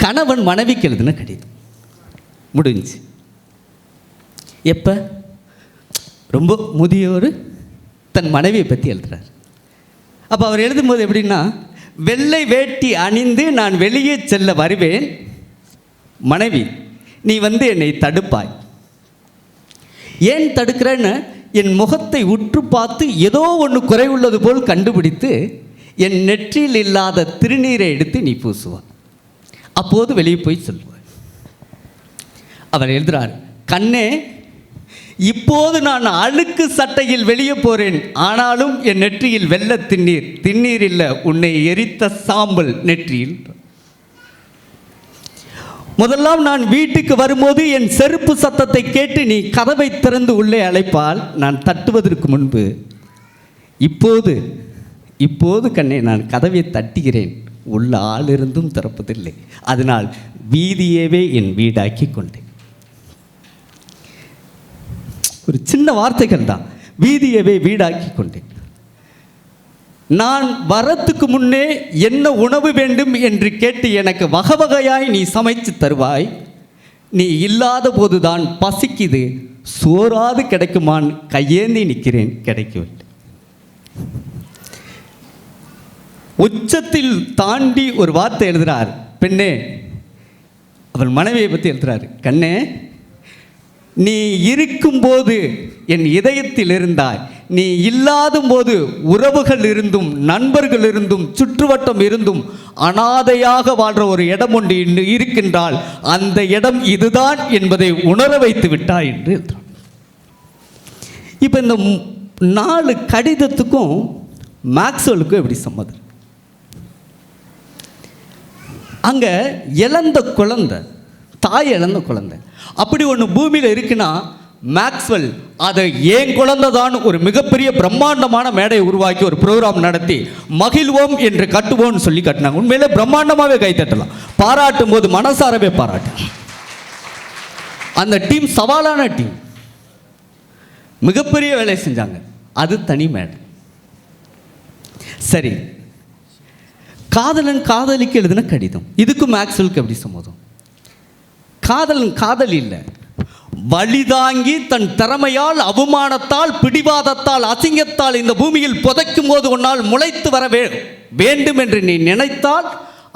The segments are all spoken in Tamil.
கணவன் மனைவிக்கு எழுதின கடிதம் முடிஞ்சு. எப்போ? ரொம்ப முதியோர் தன் மனைவியை பற்றி எழுதுகிறார். அப்போ அவர் எழுதும்போது எப்படின்னா, வெள்ளை வேட்டி அணிந்து நான் வெளியே செல்ல வருவேன், மனைவி நீ என்னை தடுப்பாய். ஏன் தடுக்கிறேன்னு, என் முகத்தை உற்று பார்த்து ஏதோ ஒன்று குறைவுள்ளது போல் கண்டுபிடித்து என் நெற்றியில் இல்லாத திருநீரை எடுத்து நீ பூசுவாய். அப்போது வெளியே போய் சொல்லுவார். அவர் எழுதுகிறார், கண்ணே இப்போது நான் அழுக்கு சட்டையில் வெளியே போகிறேன், ஆனாலும் என் நெற்றியில் வெள்ளை திண்ணீர் இல்லை, உன்னை எரித்த சாம்பல் நெற்றியில். முதல்லாம் நான் வீட்டுக்கு வரும்போது என் செருப்பு சத்தத்தை கேட்டு நீ கதவை திறந்து உள்ளே அழைப்பால் நான் தட்டுவதற்கு முன்பு, இப்போது கண்ணே நான் கதவை தட்டுகிறேன், உள்ள ஆள் இருந்தும் திறப்பதில்லை, அதனால் வீதியவே என் வீடாக்கி கொண்டேன். ஒரு சின்ன வார்த்தைகள் தான், வீதியவே வீடாக்கி கொண்டேன். நான் வரத்துக்கு முன்னே என்ன உணவு வேண்டும் என்று கேட்டு எனக்கு வகை வகையாய் நீ சமைத்து தருவாய், நீ இல்லாத போதுதான் பசிக்குது, சோறாது கிடைக்குமான் கையேந்தி நிற்கிறேன், கிடைக்கவில்லை. உச்சத்தில் தாண்டி ஒரு வார்த்தை எழுதுகிறார். பெண்ணே, அவள் மனைவியை பற்றி எழுதுகிறார். கண்ணே நீ இருக்கும்போது என் இதயத்தில் இருந்தாய், நீ இல்லாத போது உறவுகள் இருந்தும் நண்பர்கள் இருந்தும் சுற்றுவட்டம் இருந்தும் அனாதையாக வாழ்கிற ஒரு இடம் ஒன்று இன்று இருக்கின்றால் அந்த இடம் இதுதான் என்பதை உணர வைத்து விட்டாய் என்று எழுதுகிறார். இப்போ இந்த 4 கடிதத்துக்கும் மேக்ஸ்வெலுக்கும் எப்படி சம்மதம்? அங்கே இழந்த குழந்தை, தாய் இழந்த குழந்தை, அப்படி ஒன்று பூமியில் இருக்குன்னா மேக்ஸ்வெல் அதை ஏன் குழந்தை தான் ஒரு மிகப்பெரிய பிரம்மாண்டமான மேடையை உருவாக்கி ஒரு ப்ரோக்ராம் நடத்தி மகிழ்வோம் என்று கட்டுவோம்னு சொல்லி கட்டினாங்க. உண்மையிலே பிரம்மாண்டமாகவே கைத்தட்டலாம், பாராட்டும் போது மனசாரவே பாராட்டு. அந்த டீம் சவாலான டீம், மிகப்பெரிய வேலை செஞ்சாங்க. அது தனி மேடை. சரி, காதலன் காதலிக்கு எழுதின கடிதம், இதுக்கும் மேக்ஸ்வெலுக்கு எப்படி சம்மதம்? காதலன் காதல் இல்லை, வழிதாங்கி தன் திறமையால் அவமானத்தால் பிடிவாதத்தால் அசிங்கத்தால் இந்த பூமியில் புதைக்கும் போது உன்னால் முளைத்து வர வேண்டும் என்று நீ நினைத்தால்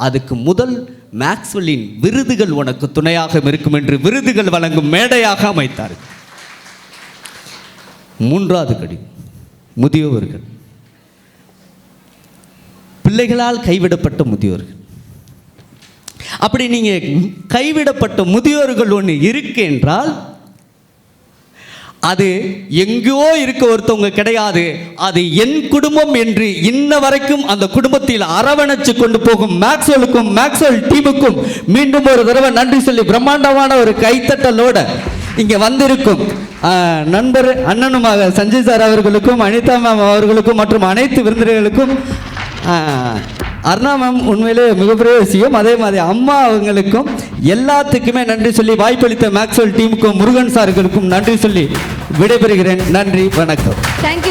அதுக்கு முதல் மேக்ஸ்வெல்லின் விருதுகள் உனக்கு துணையாக இருக்கும் என்று விருதுகள் வழங்கும் மேடையாக அமைத்தார்கள். 3வது கடிதம், முதியோர்கள், பிள்ளைகளால் கைவிடப்பட்ட முதியோர்கள். அப்படி நீங்கள் கைவிடப்பட்ட முதியோர்கள் ஒன்று இருக்கு என்றால் அது எங்கேயோ இருக்க ஒருத்தவங்க கிடையாது, அது என் குடும்பம் என்று இன்ன வரைக்கும் அந்த குடும்பத்தில் அரவணைச்சு கொண்டு போகும் மேக்ஸ்வெலுக்கும் மேக்ஸ்வெல் டீமுக்கும் மீண்டும் ஒரு தடவை நன்றி சொல்லி பிரம்மாண்டமான ஒரு கைத்தட்டலோட இங்கே வந்திருக்கும் நண்பர் அண்ணனுமாக சஞ்சய் சார் அவர்களுக்கும் அனிதா மேம் அவர்களுக்கும் மற்றும் அனைத்து விருந்தினர்களுக்கும், அருணா மேம் உண்மையிலே மிகப்பெரிய விஷயம், அதே மாதிரி அம்மா அவங்களுக்கும் எல்லாத்துக்குமே நன்றி சொல்லி வாய்ப்பளித்த மேக்ஸ்வெல் டீமுக்கும் முருகன் சார்களுக்கும் நன்றி சொல்லி விடைபெறுகிறேன். நன்றி, வணக்கம். தேங்க்யூ.